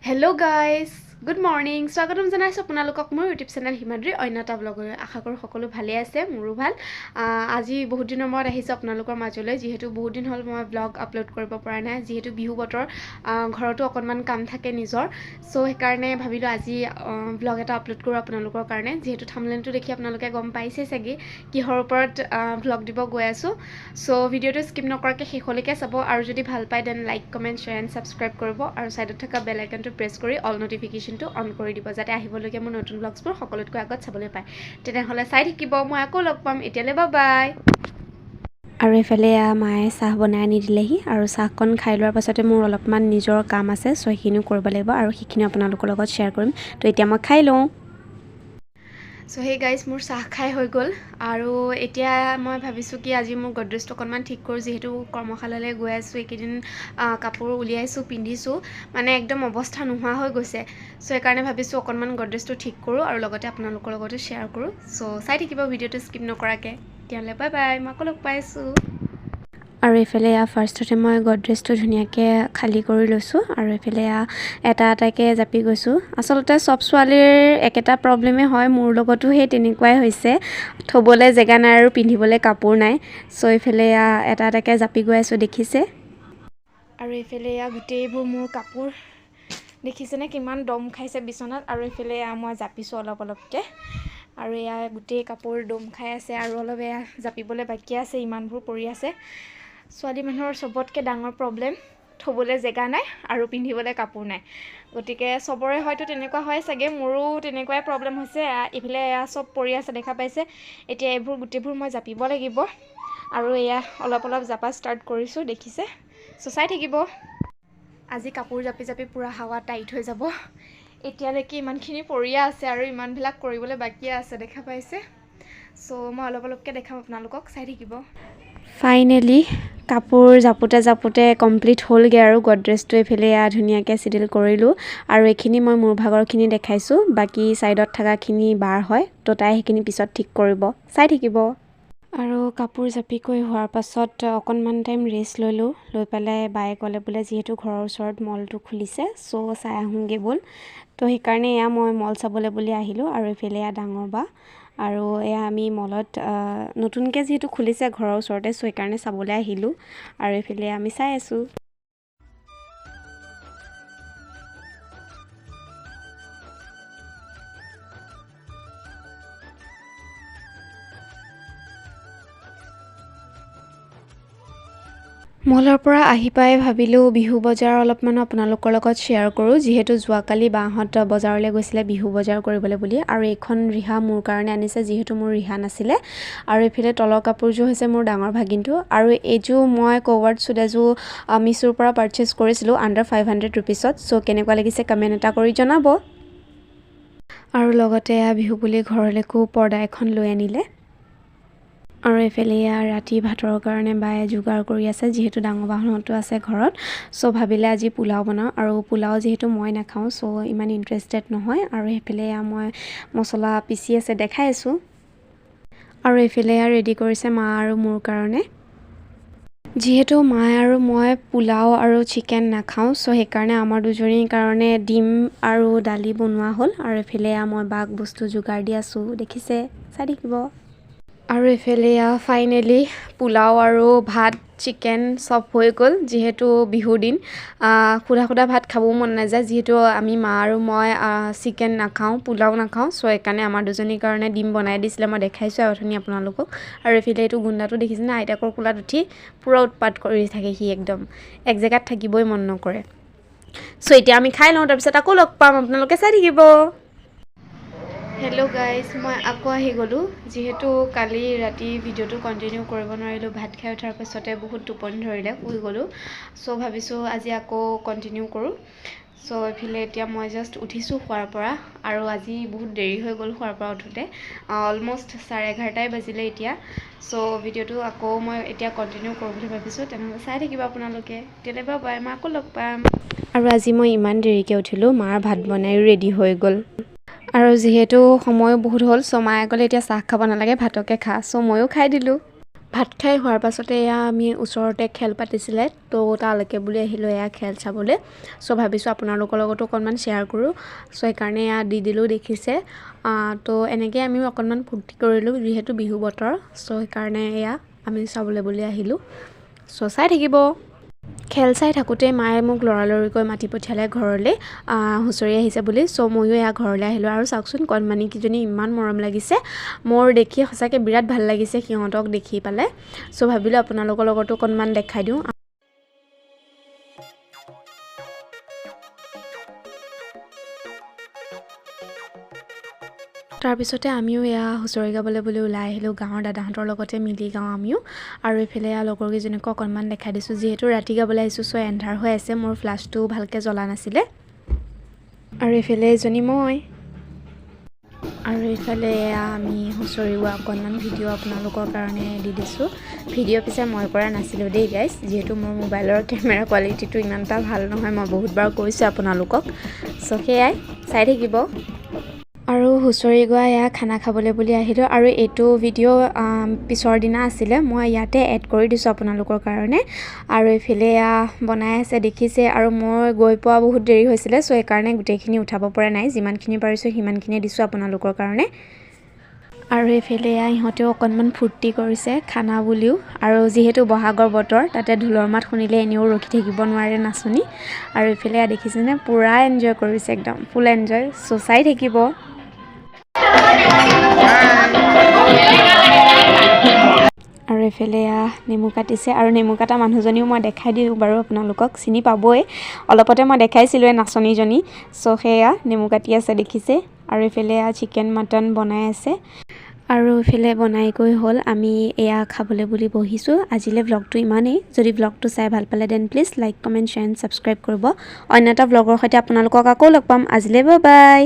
Hello guys, good morning. স্বাগতম জনাইছো আপোনালোকক মোৰ ইউটিউব চেনেল হিমাদ্ৰী অন্য এটা ব্লগলৈ। আশা কৰোঁ সকলো ভালে আছে, মোৰো ভাল। আজি বহুত দিনৰ মূৰত আহিছোঁ আপোনালোকৰ মাজলৈ, যিহেতু বহুত দিন হ'ল মই ব্লগ আপলোড কৰিব পৰা নাই, যিহেতু বিহু বতৰ, ঘৰতো অকণমান কাম থাকে নিজৰ। চ' সেইকাৰণে ভাবিলোঁ আজি ব্লগ এটা আপলোড কৰোঁ আপোনালোকৰ কাৰণে, যিহেতু থাম্বনেইলটো দেখি আপোনালোকে গম পাইছেই চাগে কিহৰ ওপৰত ব্লগ দিব গৈ আছোঁ। চ' ভিডিঅ'টো স্কিপ নকৰাকৈ শেষলৈকে চাব, আৰু যদি ভাল পায় then like comment share and subscribe কৰিব, আৰু ছাইডত থকা বেল আইকনটো প্ৰেছ কৰি অল নটিফিকেশ্যনটো অন কৰি দিব, যাতে আহিবলগীয়া মোৰ নতুন ব্লগছবোৰ সকলোতকৈ আগত চাবলৈ পায়। তেনেহ'লে চাই থাকিব, মই আকৌ লগ পাম। এতিয়ালৈ বাই বাই। আৰু এইফালে মায়ে চাহ বনাই আনি দিলেহি, আৰু চাহকণ খাই লোৱাৰ পাছতে মোৰ অলপমান নিজৰ কাম আছে, চ' সেইখিনিও কৰিব লাগিব, আৰু সেইখিনি আপোনালোকৰ লগত শ্বেয়াৰ কৰিম। তো এতিয়া মই খাই লওঁ। চ' সেই গাইজ, মোৰ চাহ খাই হৈ গ'ল, আৰু এতিয়া মই ভাবিছোঁ কি আজি মোৰ গডৰেজটো অকণমান ঠিক কৰোঁ, যিহেতু কৰ্মশালালৈ গৈ আছোঁ। এইকেইদিন কাপোৰ উলিয়াইছোঁ, পিন্ধিছোঁ, মানে একদম অৱস্থা নোহোৱা হৈ গৈছে। চ' সেইকাৰণে ভাবিছোঁ অকণমান গডৰেজটো ঠিক কৰোঁ, আৰু লগতে আপোনালোকৰ লগতো শ্বেয়াৰ কৰোঁ। চ' চাই থাকিব ভিডিঅ'টো স্কিপ নকৰাকৈ। তেতিয়াহ'লে বাই বাই, মই আকৌ লগ পাইছোঁ। আৰু এইফালে ফাৰ্ষ্টতে মই গডৰেজটো ধুনীয়াকৈ খালী কৰি লৈছোঁ, আৰু এইফালে এটা এটাকৈ জাপি গৈছোঁ। আচলতে চব ছোৱালীৰ একেটা প্ৰব্লেমেই হয়, মোৰ লগতো সেই তেনেকুৱাই হৈছে। থ'বলৈ জেগা নাই আৰু পিন্ধিবলৈ কাপোৰ নাই। চ' এইফালে এটা এটাকৈ জাপি গৈ আছোঁ, দেখিছে। আৰু এইফালে গোটেইবোৰ মোৰ কাপোৰ দেখিছেনে কিমান দম খাইছে বিচনাত, আৰু এইফালে মই জাপিছোঁ অলপ অলপকৈ, আৰু গোটেই কাপোৰ দম খাই আছে, আৰু অলপ জাপিবলৈ বাকী আছে, ইমানবোৰ পৰি আছে। ছোৱালী মানুহৰ চবতকৈ ডাঙৰ প্ৰব্লেম, থ'বলৈ জেগা নাই আৰু পিন্ধিবলৈ কাপোৰ নাই। গতিকে চবৰে হয়তো তেনেকুৱা হয় চাগে, মোৰো তেনেকুৱাই প্ৰব্লেম হৈছে। এইফালে চব পৰি আছে দেখা পাইছে। এতিয়া এইবোৰ গোটেইবোৰ মই জাপিব লাগিব, আৰু অলপ অলপ জাপা ষ্টাৰ্ট কৰিছোঁ, দেখিছে। চ' চাই থাকিব। আজি কাপোৰ জাপি জাপি পূৰা হাৱা টাইট হৈ যাব। এতিয়ালৈকে ইমানখিনি পৰিয়ে আছে, আৰু ইমানবিলাক কৰিবলৈ বাকী আছে, দেখা পাইছে। চ' মই অলপ অলপকৈ দেখাম আপোনালোকক, চাই থাকিব। ফাইনেলি কাপোৰ জাপোতে জাপোতে কমপ্লিট হ'লগৈ, আৰু গডৰেজটো এইফালে ধুনীয়াকৈ চিডিল কৰিলোঁ, আৰু এইখিনি মই মোৰ ভাগৰখিনি দেখাইছোঁ, বাকী ছাইডত থকাখিনি বাৰ হয়, তো তাই সেইখিনি পিছত ঠিক কৰিব, চাই থাকিব। আৰু কাপোৰ জাপি কৰি হোৱাৰ পাছত অকণমান টাইম ৰেষ্ট ল'লোঁ, লৈ পেলাই বায়ে ক'লে বোলে যিহেতু ঘৰৰ ওচৰত মলটো খুলিছে, চ' চাই আহোঁগৈ ব'ল। তো সেইকাৰণে মই মল চাবলৈ বুলি আহিলোঁ, আৰু এইফালে ডাঙৰ বা, আৰু আমি মলত নতুনকৈ যিহেতু খুলিছে ঘৰৰ ওচৰতে, চ' সেইকাৰণে চাবলৈ আহিলোঁ, আৰু এইফালে আমি চাই আছোঁ। মলৰ পৰা আহি পাই ভাবিলোঁ বিহু বজাৰ অলপমান আপোনালোকৰ লগত শ্বেয়াৰ কৰোঁ, যিহেতু যোৱাকালি বাহঁত বজাৰলৈ গৈছিলে বিহু বজাৰ কৰিবলৈ বুলি, আৰু এইখন ৰিহা মোৰ কাৰণে আনিছে, যিহেতু মোৰ ৰিহা নাছিলে। আৰু এইফালে তলৰ কাপোৰযোৰ হৈছে মোৰ ডাঙৰ ভাগিনটো, আৰু এইযোৰ মই কভাৰ্ড চুট এযোৰ মিছোৰ পৰা পাৰচেছ কৰিছিলোঁ আণ্ডাৰ 500 ৰুপিছত। চ' কেনেকুৱা লাগিছে কমেণ্ট এটা কৰি জনাব। আৰু লগতে বিহু বুলি ঘৰলৈকো পৰ্দা এখন লৈ আনিলে। আৰু এইফালে ৰাতি ভাতৰ কাৰণে বায়ে যোগাৰ কৰি আছে, যিহেতু ডাঙৰ বাহঁতো আছে ঘৰত। চ' ভাবিলে আজি পোলাও বনাওঁ, আৰু পোলাও যিহেতু মই নাখাওঁ, চ' ইমান ইণ্টাৰেষ্টেড নহয়। আৰু সেইফালে মই মছলা পিচি আছে, দেখাই আছোঁ। আৰু এইফালে ৰেডি কৰিছে মা আৰু মোৰ কাৰণে, যিহেতু মায়ে আৰু মই পোলাও আৰু চিকেন নাখাওঁ, চ' সেইকাৰণে আমাৰ দুজনীৰ কাৰণে ডিম আৰু দালি বনোৱা হ'ল। আৰু এইফালে মই বাক বস্তু যোগাৰ দি আছোঁ, দেখিছে, চাই থাকিব। আৰু এইফালে ফাইনেলি পোলাও আৰু ভাত চিকেন চব হৈ গ'ল, যিহেতু বিহুৰ দিন। সুদা সুদা ভাত খাবও মন নাযায়, যিহেতু আমি মা আৰু মই চিকেন নাখাওঁ, পোলাও নাখাওঁ, চ' সেইকাৰণে আমাৰ দুজনীৰ কাৰণে ডিম বনাই দিছিলে, মই দেখাইছোঁ অথনি আপোনালোকক। আৰু এইফালে এইটো গুণ্ডাটো দেখিছেনে, আইতাকৰ কোলাত উঠি পূৰা উৎপাত কৰি থাকে, সি একদম এক জেগাত থাকিবই মন নকৰে। চ' এতিয়া আমি খাই লওঁ, তাৰপিছত আকৌ লগ পাম, আপোনালোকে চাই থাকিব। হেল্ল' গাইজ, মই আকৌ আহি গ'লোঁ, যিহেতু কালি ৰাতি ভিডিঅ'টো কণ্টিনিউ কৰিব নোৱাৰিলোঁ। ভাত খাই উঠাৰ পাছতে বহুত টোপনি ধৰিলে, শুই গ'লোঁ। চ' ভাবিছোঁ আজি আকৌ কণ্টিনিউ কৰোঁ। চ' এইফালে এতিয়া মই জাষ্ট উঠিছোঁ শুৱাৰ পৰা, আৰু আজি বহুত দেৰি হৈ গ'ল শুৱাৰ পৰা উঠোঁতে, অলম'ষ্ট 11:30 বাজিলে এতিয়া। চ' ভিডিঅ'টো আকৌ মই এতিয়া কণ্টিনিউ কৰোঁ বুলি ভাবিছোঁ, তেনেহ'লে চাই থাকিব আপোনালোকে। তেতিয়ালৈ বাই, মই আকৌ লগ পাম। আৰু আজি মই ইমান দেৰিকৈ উঠিলোঁ, মাৰ ভাত বনায়ো ৰেডি হৈ গ'ল। আৰু যিহেতু সময়ো বহুত হ'ল, চ' মায়ে ক'লে এতিয়া চাহ খাব নালাগে, ভাতকে খা। চ' ময়ো খাই দিলোঁ। ভাত খাই হোৱাৰ পাছতে এয়া আমি ওচৰতে খেল পাতিছিলে তো তালৈকে বুলি আহিলোঁ এয়া খেল চাবলৈ চ' ভাবিছোঁ আপোনালোকৰ লগতো অকণমান শ্বেয়াৰ কৰোঁ চ' সেইকাৰণে এয়া দি দিলোঁ দেখিছে তো এনেকৈ আমিও অকণমান ফূৰ্তি কৰিলোঁ যিহেতু বিহু বতৰ চ' সেইকাৰণে এয়া আমি চাবলৈ বুলি আহিলোঁ চ' চাই থাকিব খেল চাই থাকোঁতে মায়ে মোক লৰালৰিকৈ মাতি পঠিয়ালে ঘৰলৈ হুঁচৰি আহিছে বুলি চ' ময়ো এয়া ঘৰলৈ আহিলোঁ আৰু চাওকচোন কণমানিকেইজনী ইমান মৰম লাগিছে মোৰ দেখি সঁচাকৈ বিৰাট ভাল লাগিছে সিহঁতক দেখি পালে চ' ভাবিলোঁ আপোনালোকৰ লগতো অকণমান দেখাই দিওঁ তাৰপিছতে আমিও এয়া হুঁচৰি গাবলৈ বুলি ওলাই আহিলোঁ গাঁৱৰ দাদাহঁতৰ লগতে মিলি গাওঁ আমিও আৰু এইফালে লগৰকেইজনীকো অকণমান দেখাই দিছোঁ যিহেতু ৰাতি গাবলৈ আহিছোঁ চ' এন্ধাৰ হৈ আছে মোৰ ফ্লাছটো ভালকৈ জ্বলা নাছিলে আৰু এইফালে এজনী মই আৰু এইফালে এয়া আমি হুঁচৰি গোৱা অকণমান ভিডিঅ' আপোনালোকৰ কাৰণে দি দিছোঁ ভিডিঅ' পিছে মই কৰা নাছিলোঁ দেই গাইজ যিহেতু মোৰ মোবাইলৰ কেমেৰা কোৱালিটিটো ইমান এটা ভাল নহয় মই বহুতবাৰ কৈছোঁ আপোনালোকক চ' সেয়াই চাই থাকিব আৰু হুঁচৰি গোৱা এয়া খানা খাবলৈ বুলি আহিলোঁ আৰু এইটো ভিডিঅ' পিছৰ দিনা আছিলে মই ইয়াতে এড কৰি দিছোঁ আপোনালোকৰ কাৰণে আৰু এইফালে এয়া বনাই আছে দেখিছে আৰু মই গৈ পোৱা বহুত দেৰি হৈছিলে চ' সেইকাৰণে গোটেইখিনি উঠাব পৰা নাই যিমানখিনি পাৰিছোঁ সিমানখিনি দিছোঁ আপোনালোকৰ কাৰণে আৰু এইফালে এয়া ইহঁতেও অকণমান ফূৰ্তি কৰিছে খানা বুলিও আৰু যিহেতু বহাগৰ বতৰ তাতে ঢোলৰ মাত শুনিলে এনেও ৰখি থাকিব নোৱাৰে নাচনি আৰু এইফালে এয়া দেখিছেনে পূৰা এনজয় কৰিছে একদম ফুল এনজয় চ' চাই থাকিব আৰু এইফালে নেমু কাটিছে আৰু নেমু কাটা মানুহজনীও মই দেখাই দিওঁ বাৰু আপোনালোকক চিনি পাবই অলপতে মই দেখাইছিলোঁ নাচনীজনী চ' সেয়া নেমু কাটি আছে দেখিছে আৰু এইফালে চিকেন মটন বনাই আছে আৰু এইফালে বনাই গৈ হ'ল আমি এয়া খাবলৈ বুলি বহিছোঁ আজিলৈ ভ্লগটো ইমানেই যদি ভ্লগটো চাই ভাল পালে then please like comment share and subscribe কৰিব অন্য এটা ভ্লগৰ সৈতে আপোনালোকক আকৌ লগ পাম আজিলৈ বাই বাই